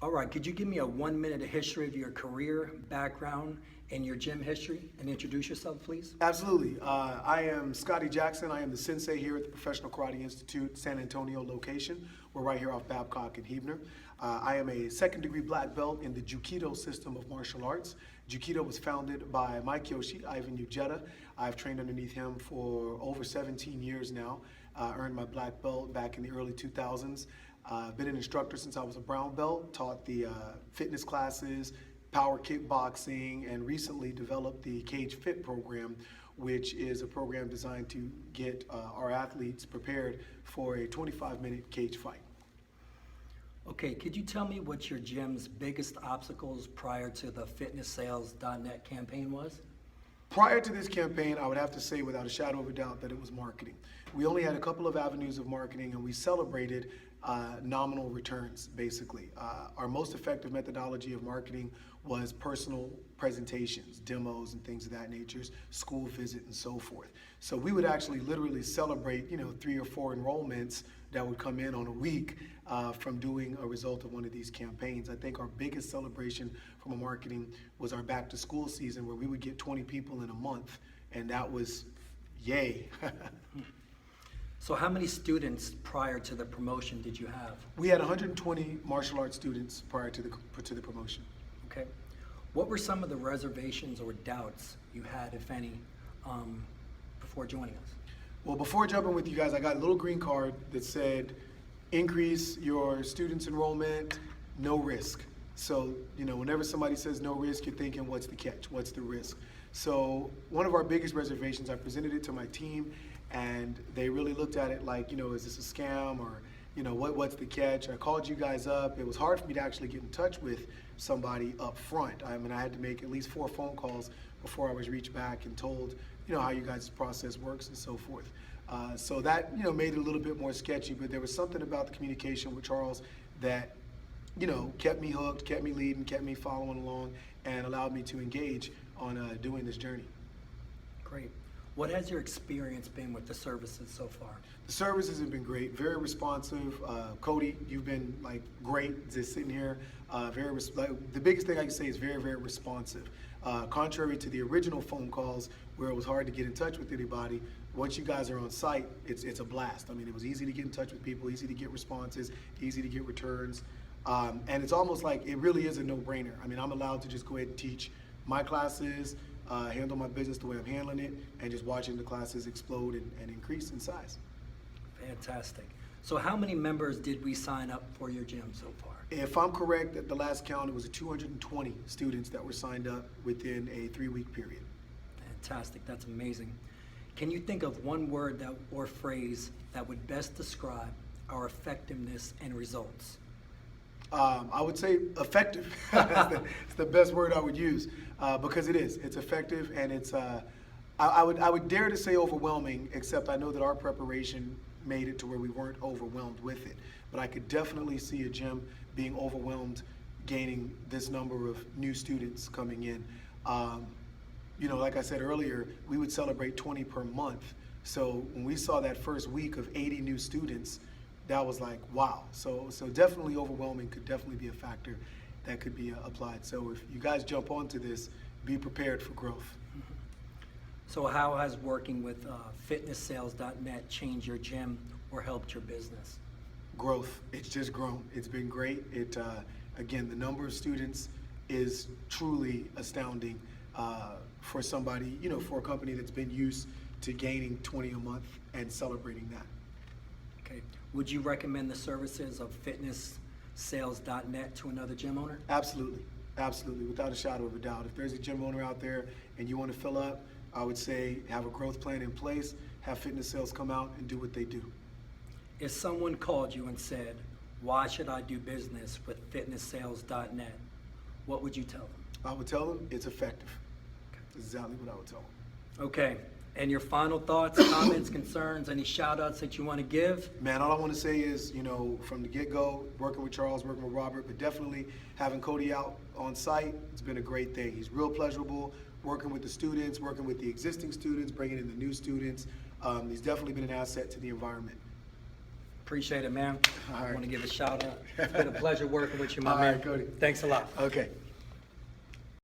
All right, could you give me a 1 minute history of your career, background, and your gym history, and introduce yourself, please? Absolutely. I am Scottie Jackson. I am the sensei here at the Professional Karate Institute San Antonio location. We're right here off Babcock and Huebner. I am a second-degree black belt in the Jukido system of martial arts. Jukido was founded by my Kyoshi, Ivan Ujeda. I've trained underneath him for over 17 years now. Earned my black belt back in the early 2000s. Been an instructor since I was a brown belt, taught the fitness classes, power kickboxing, and recently developed the Cage Fit program, which is a program designed to get our athletes prepared for a 25-minute cage fight. Okay, could you tell me what your gym's biggest obstacles prior to the fitnesssales.net campaign was? Prior to this campaign, I would have to say without a shadow of a doubt that it was marketing. We only had a couple of avenues of marketing, and we celebrated nominal returns, basically. Our most effective methodology of marketing was personal presentations, demos, and things of that nature, school visit, and so forth. So we would actually literally celebrate, 3 or 4 enrollments that would come in on a week from doing a result of one of these campaigns. I think our biggest celebration from a marketing was our back to school season, where we would get 20 people in a month, and that was yay. So how many students prior to the promotion did you have? We had 120 martial arts students prior to the promotion. Okay. What were some of the reservations or doubts you had, if any, before joining us? Well, before jumping with you guys, I got a little green card that said, increase your students' enrollment, no risk. So, whenever somebody says no risk, you're thinking, what's the catch? What's the risk? So one of our biggest reservations, I presented it to my team, and they really looked at it like, is this a scam, or, what's the catch? I called you guys up. It was hard for me to actually get in touch with somebody up front. I had to make at least 4 phone calls before I was reached back and told, how you guys' process works and so forth. So that, made it a little bit more sketchy, but there was something about the communication with Charles that, kept me hooked, kept me leading, kept me following along, and allowed me to engage on doing this journey. Great. What has your experience been with the services so far? The services have been great, very responsive. Cody, you've been great just sitting here. The biggest thing I can say is very, very responsive. Contrary to the original phone calls where it was hard to get in touch with anybody, once you guys are on site, it's a blast. It was easy to get in touch with people, easy to get responses, easy to get returns. And it's almost like it really is a no-brainer. I'm allowed to just go ahead and teach my classes, handle my business the way I'm handling it, and just watching the classes explode and increase in size. Fantastic. So how many members did we sign up for your gym so far? If I'm correct, at the last count, it was 220 students that were signed up within a 3-week period. Fantastic. That's amazing. Can you think of one word or phrase that would best describe our effectiveness and results? I would say effective. It's the best word I would use because it is. It's effective, and it's. I would dare to say overwhelming, except I know that our preparation made it to where we weren't overwhelmed with it. But I could definitely see a gym being overwhelmed, gaining this number of new students coming in. Like I said earlier, we would celebrate 20 per month. So when we saw that first week of 80 new students, that was like, wow. So definitely overwhelming could definitely be a factor that could be applied. So if you guys jump onto this, be prepared for growth. So how has working with fitnesssales.net changed your gym or helped your business? Growth. It's just grown. It's been great. Again, the number of students is truly astounding for somebody, for a company that's been used to gaining 20 a month and celebrating that. Okay. Would you recommend the services of fitnesssales.net to another gym owner? Absolutely. Absolutely. Without a shadow of a doubt. If there's a gym owner out there and you want to fill up, I would say have a growth plan in place, have Fitness Sales come out and do what they do. If someone called you and said, why should I do business with fitnesssales.net, what would you tell them? I would tell them it's effective. That's exactly what I would tell them. Okay. And your final thoughts, comments, concerns, any shout outs that you want to give? Man, all I want to say is, from the get-go, working with Charles, working with Robert, but definitely having Cody out on site, it's been a great thing. He's real pleasurable, working with the students, working with the existing students, bringing in the new students. He's definitely been an asset to the environment. Appreciate it, man. All I right. want to give a shout out. It's been a pleasure working with you, my All man. right, Cody. Thanks a lot. Okay.